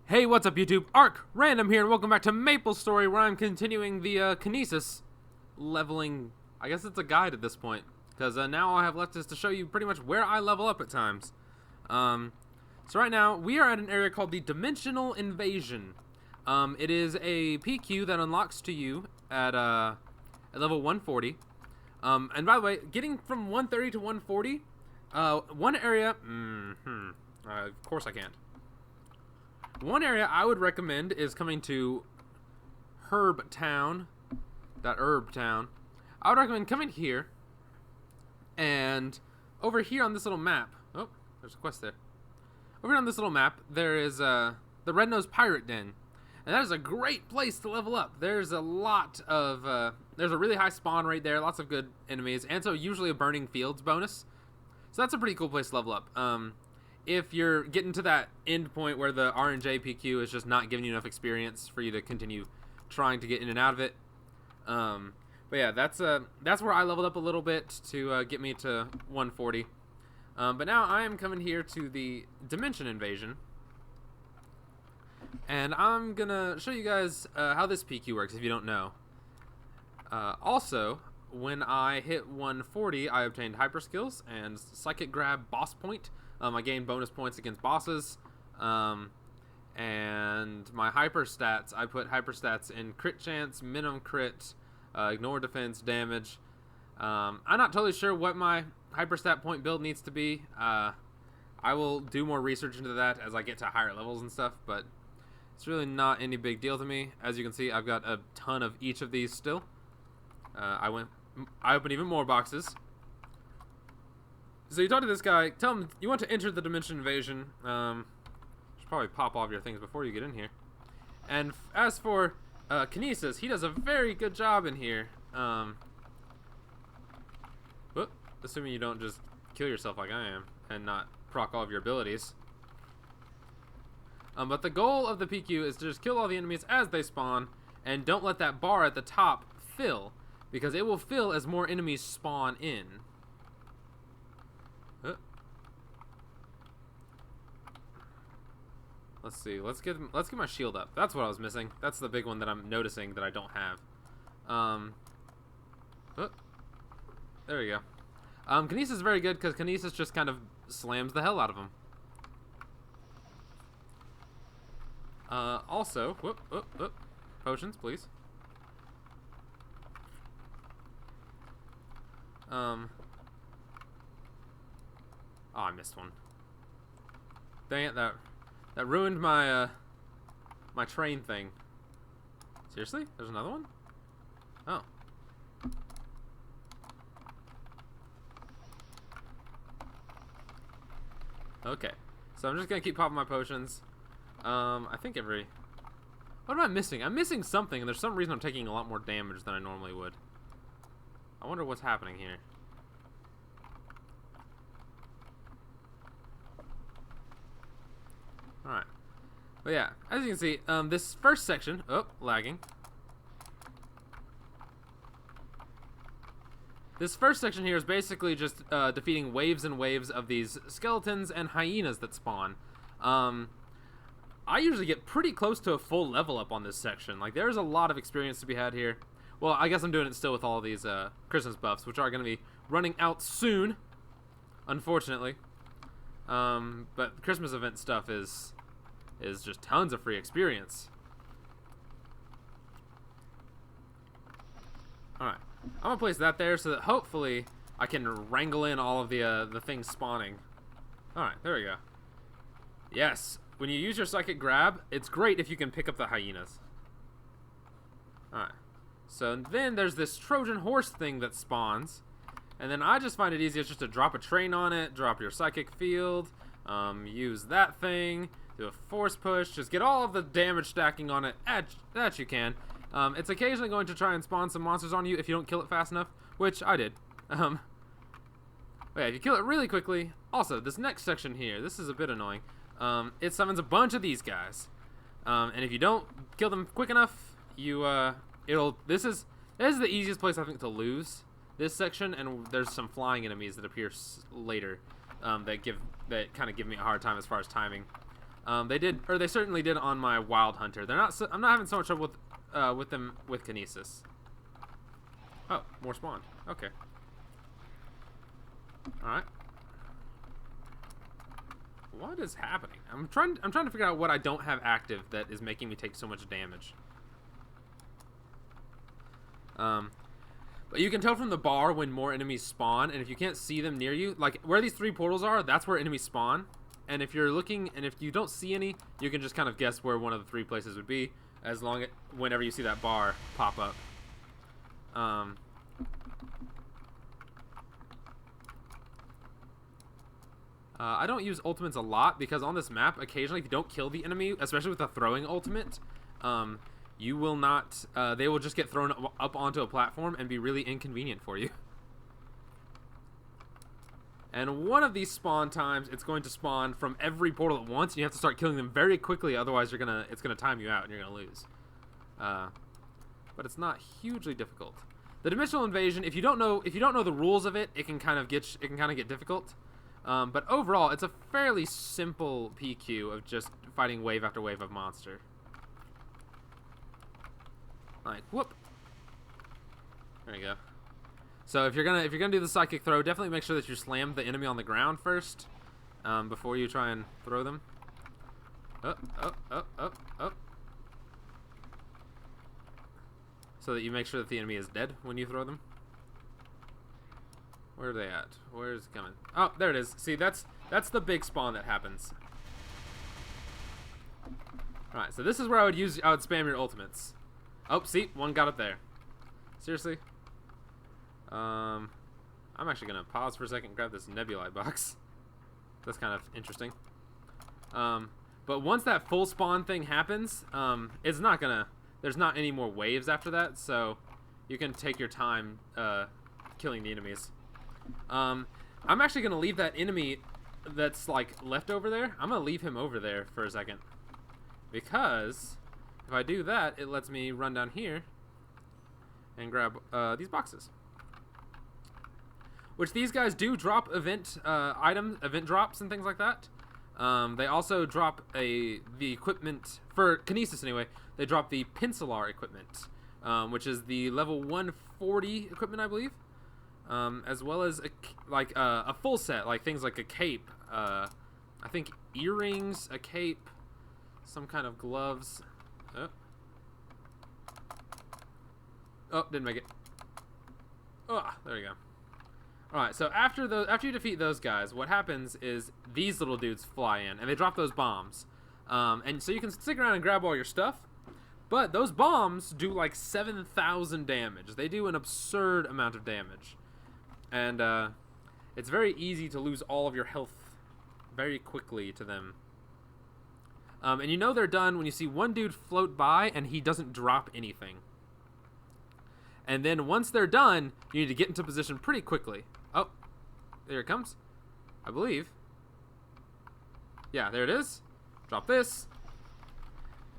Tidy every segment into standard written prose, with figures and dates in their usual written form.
Hey, what's up YouTube? Ark Random here, and welcome back to MapleStory, where I'm continuing the Kinesis leveling. I guess it's a guide at this point, because now all I have left is to show you pretty much where I level up at times. So right now, we are at an area called the Dimensional Invasion. It is a PQ that unlocks to you at level 140. And by the way, getting from 130 to 140, one area, of course I can't. One area I would recommend is coming to Herb Town. I would recommend coming here, and over here on this little map. Oh, there's a quest there. Over here on this little map, there is the Red-Nosed Pirate Den, and that is a great place to level up. There's a lot of there's a really high spawn rate there, lots of good enemies, and so usually a Burning Fields bonus. So that's a pretty cool place to level up. If you're getting to that end point where the R&J PQ is just not giving you enough experience for you to continue trying to get in and out of it. But yeah, that's where I leveled up a little bit to get me to 140. But now I am coming here to the Dimension Invasion, and I'm gonna show you guys how this PQ works if you don't know. Also, when I hit 140, I obtained Hyper Skills and Psychic Grab Boss Point. I gained bonus points against bosses, and my hyper stats, I put hyper stats in crit chance, minimum crit, ignore defense, damage. I'm not totally sure what my hyper stat point build needs to be. I will do more research into that as I get to higher levels and stuff, but it's really not any big deal to me. As you can see, I've got a ton of each of these still. I opened even more boxes. So you talk to this guy, tell him you want to enter the Dimension Invasion. Should probably pop off your things before you get in here. And as for Kinesis, he does a very good job in here. Assuming you don't just kill yourself like I am and not proc all of your abilities. But the goal of the PQ is to just kill all the enemies as they spawn, and don't let that bar at the top fill, because it will fill as more enemies spawn in. Let's see. Let's get my shield up. That's what I was missing. That's the big one that I'm noticing that I don't have. There we go. Kinesis is very good because Kinesis just kind of slams the hell out of them. Also, potions, please. Oh, I missed one. Dang it, that ruined my my train thing. Seriously? There's another one? Oh. Okay. So I'm just gonna keep popping my potions. I think every... What am I missing? I'm missing something, and there's some reason I'm taking a lot more damage than I normally would. I wonder what's happening here. Alright. But yeah, as you can see, this first section... Oh, lagging. This first section here is basically just defeating waves and waves of these skeletons and hyenas that spawn. I usually get pretty close to a full level up on this section. Like, there's a lot of experience to be had here. Well, I guess I'm doing it still with all these Christmas buffs, which are going to be running out soon, unfortunately. But Christmas event stuff is just tons of free experience. Alright, I'm gonna place that there so that hopefully I can wrangle in all of the things spawning. Alright, there we go. Yes, when you use your Psychic Grab, it's great if you can pick up the hyenas. Alright, so then there's this Trojan horse thing that spawns, and then I just find it easiest just to drop a train on it, drop your Psychic Field, use that thing, do a force push, just get all of the damage stacking on it that you can. It's occasionally going to try and spawn some monsters on you if you don't kill it fast enough, which I did. But yeah, if you kill it really quickly... Also, this next section here, this is a bit annoying. It summons a bunch of these guys. And if you don't kill them quick enough, this is the easiest place I think to lose this section, and there's some flying enemies that appear later that kind of give me a hard time as far as timing. They did, or they certainly did on my Wild Hunter. They're not. I'm not having so much trouble with them with Kinesis. Oh, more spawn. Okay. All right. What is happening? I'm trying to figure out what I don't have active that is making me take so much damage. But you can tell from the bar when more enemies spawn, and if you can't see them near you, like where these 3 portals are, that's where enemies spawn. And if you're looking, and if you don't see any, you can just kind of guess where one of the 3 places would be, as long as whenever you see that bar pop up. I don't use ultimates a lot because on this map, occasionally, if you don't kill the enemy, especially with a throwing ultimate, you will not. They will just get thrown up onto a platform and be really inconvenient for you. And one of these spawn times, it's going to spawn from every portal at once. And you have to start killing them very quickly, otherwise it's gonna time you out and you're gonna lose. But it's not hugely difficult. The dimensional invasion, if you don't know the rules of it, it can kind of get difficult. But overall, it's a fairly simple PQ of just fighting wave after wave of monster. Like whoop. There you go. So if you're gonna do the psychic throw, definitely make sure that you slam the enemy on the ground first, before you try and throw them. Up, up, up, up, up. So that you make sure that the enemy is dead when you throw them. Where are they at? Where is it coming? Oh, there it is. See, that's the big spawn that happens. All right, so this is where I would spam your ultimates. Oh, see, one got up there. Seriously? I'm actually gonna pause for a second and grab this nebulae box. That's kind of interesting. But once that full spawn thing happens, it's not gonna. There's not any more waves after that, so you can take your time killing the enemies. I'm actually gonna leave that enemy that's like left over there. I'm gonna leave him over there for a second because if I do that, it lets me run down here and grab these boxes. Which these guys do drop event drops and things like that. They also drop the equipment for Kinesis anyway. They drop the Pencilar equipment, which is the level 140 equipment, I believe, as well as a full set, like things like a cape, I think earrings, a cape, some kind of gloves. Oh, didn't make it. Oh, there you go. Alright, so after you defeat those guys, what happens is these little dudes fly in, and they drop those bombs. And so you can stick around and grab all your stuff, but those bombs do like 7,000 damage. They do an absurd amount of damage. And it's very easy to lose all of your health very quickly to them. And you know they're done when you see one dude float by and he doesn't drop anything. And then once they're done, you need to get into position pretty quickly. Oh, there it comes, I believe. Yeah, there it is. Drop this.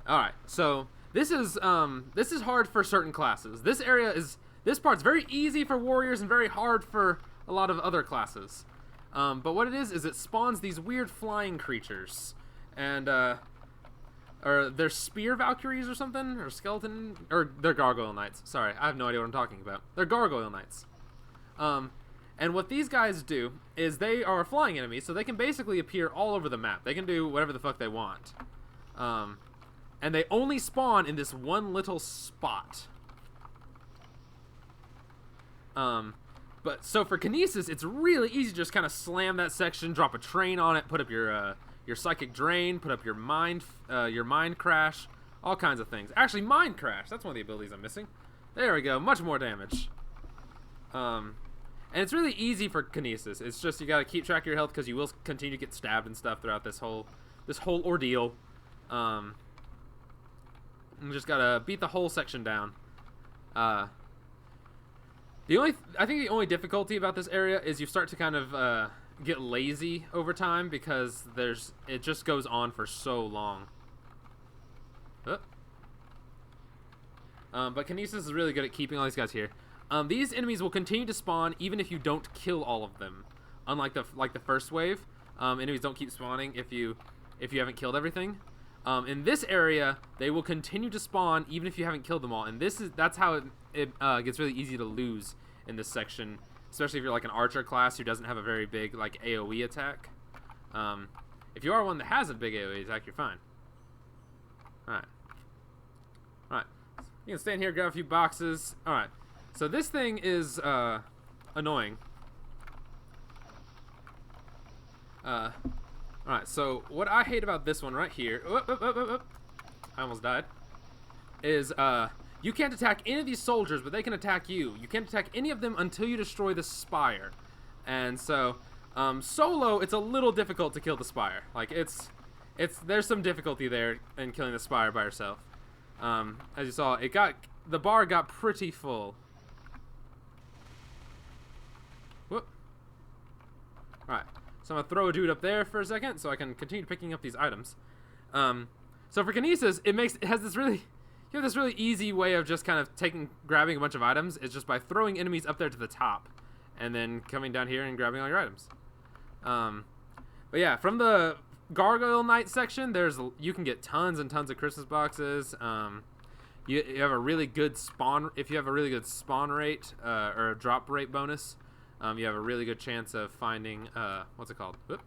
All right, so this is hard for certain classes. This part's very easy for warriors and very hard for a lot of other classes. But what it is it spawns these weird flying creatures, and or they're spear Valkyries or something, or skeleton, or they're gargoyle knights. Sorry, I have no idea what I'm talking about. They're gargoyle knights. And what these guys do is they are a flying enemy, so they can basically appear all over the map. They can do whatever the fuck they want. And they only spawn in this one little spot. But so for Kinesis, it's really easy to just kind of slam that section, drop a train on it, put up your psychic drain, put up your mind crash, all kinds of things. Actually, mind crash, that's one of the abilities I'm missing. There we go, much more damage. And it's really easy for Kinesis. It's just you got to keep track of your health because you will continue to get stabbed and stuff throughout this whole ordeal. You just gotta beat the whole section down. I think the only difficulty about this area is you start to kind of get lazy over time because it just goes on for so long. But Kinesis is really good at keeping all these guys here. These enemies will continue to spawn even if you don't kill all of them. Unlike the first wave, enemies don't keep spawning if you if you haven't killed everything. In this area, they will continue to spawn even if you haven't killed them all, and that's how it gets really easy to lose in this section, especially if you're like an archer class who doesn't have a very big like AoE attack. If you are one that has a big AoE attack, you're fine. Alright. Alright. You can stand here, grab a few boxes. Alright. So this thing is annoying. Alright, so what I hate about this one right here, I almost died, is you can't attack any of these soldiers, but they can attack you. You can't attack any of them until you destroy the spire. And so, solo, it's a little difficult to kill the spire. Like, there's some difficulty there in killing the spire by yourself. As you saw, the bar got pretty full. Whoop. Alright. So I'm going to throw a dude up there for a second so I can continue picking up these items. So for Kinesis, you have this really easy way of just kind of grabbing a bunch of items. It's just by throwing enemies up there to the top and then coming down here and grabbing all your items. But yeah, from the Gargoyle Knight section, you can get tons and tons of Christmas boxes. You have a really good spawn. If you have a really good spawn rate or a drop rate bonus, you have a really good chance of finding, what's it called? Whoop.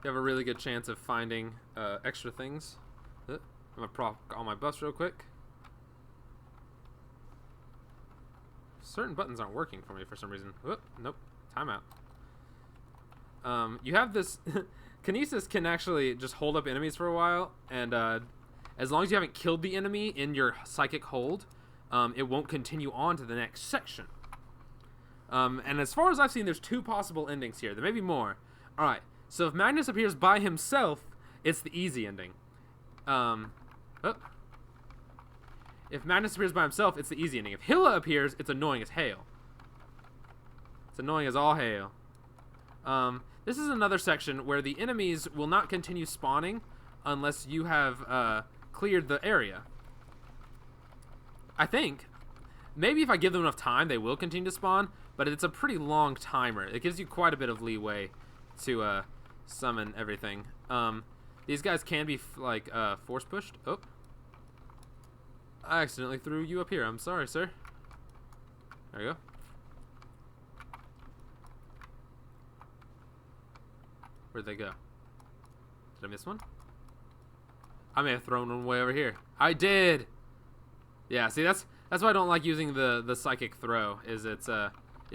You have a really good chance of finding extra things. I'm going to prop on my buffs real quick. Certain buttons aren't working for me for some reason. Whoop. Nope. Timeout. You have this... Kinesis can actually just hold up enemies for a while, and as long as you haven't killed the enemy in your psychic hold, it won't continue on to the next section. And as far as I've seen, there's 2 possible endings here. There may be more. Alright, so if Magnus appears by himself, it's the easy ending. If Magnus appears by himself, it's the easy ending. If Hilla appears, it's annoying as hail. It's annoying as all hail. This is another section where the enemies will not continue spawning unless you have cleared the area. I think. Maybe if I give them enough time, they will continue to spawn, but it's a pretty long timer. It gives you quite a bit of leeway to summon everything. These guys can be force pushed. Oh, I accidentally threw you up here. I'm sorry, sir. There you go. Where'd they go? Did I miss one? I may have thrown one way over here. I did. Yeah, see, that's why I don't like using the psychic throw. Is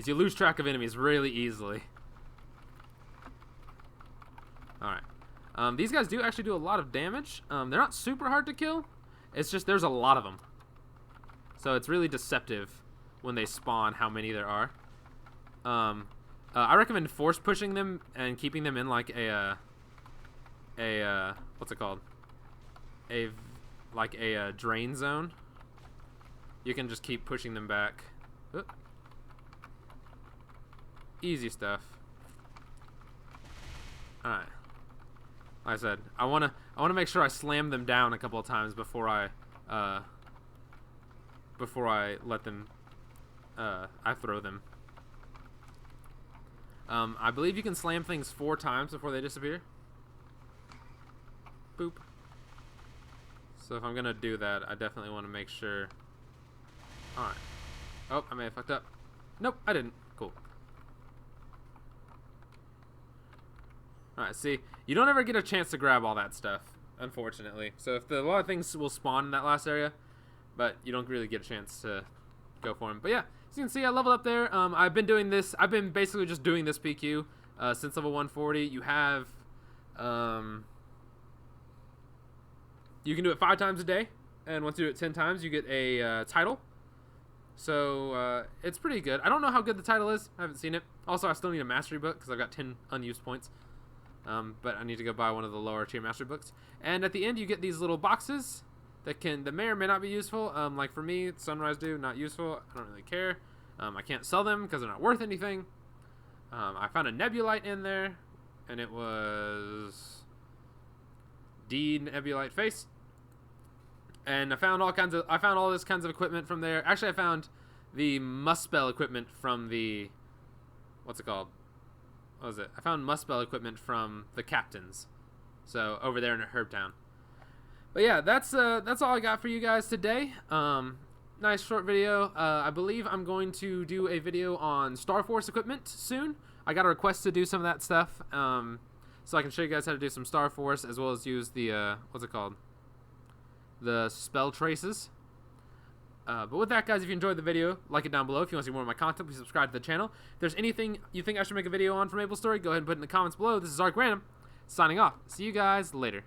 you lose track of enemies really easily. All right. These guys do actually do a lot of damage. They're not super hard to kill. It's just there's a lot of them. So it's really deceptive when they spawn how many there are. I recommend force pushing them and keeping them in like a what's it called? A drain zone. You can just keep pushing them back. Oop. Easy stuff. All right. Like I said, I wanna make sure I slam them down a couple of times before I let them. I throw them. I believe you can slam things 4 times before they disappear. Boop. So if I'm gonna do that, I definitely want to make sure. Alright. Oh, I may have fucked up. Nope, I didn't. Cool. Alright, see, you don't ever get a chance to grab all that stuff, unfortunately. So a lot of things will spawn in that last area, but you don't really get a chance to go for them. But yeah, as you can see, I leveled up there. I've been doing this. I've been basically just doing this PQ since level 140. You have, you can do it 5 times a day, and once you do it 10 times, you get a title. So it's pretty good. I don't know how good the title is. I haven't seen it. Also, I still need a mastery book because I've got 10 unused points. But I need to go buy one of the lower tier mastery books. And at the end, you get these little boxes that may or may not be useful. Like for me, Sunrise Dew, not useful. I don't really care. I can't sell them because they're not worth anything. I found a Nebulite in there, and it was D Nebulite face. And I found all this kinds of equipment from there. Actually, I found the Muspel equipment from the, what's it called? what was it? I found Muspel equipment from the captains. So over there in Herbtown. But yeah, that's all I got for you guys today. Nice short video. I believe I'm going to do a video on Star Force equipment soon. I got a request to do some of that stuff. So I can show you guys how to do some Star Force as well as use the what's it called? The spell traces. But with that, guys, if you enjoyed the video, like it down below. If you want to see more of my content, please subscribe to the channel. If there's anything you think I should make a video on for MapleStory, go ahead and put it in the comments below. This is Arc Random, signing off. See you guys later.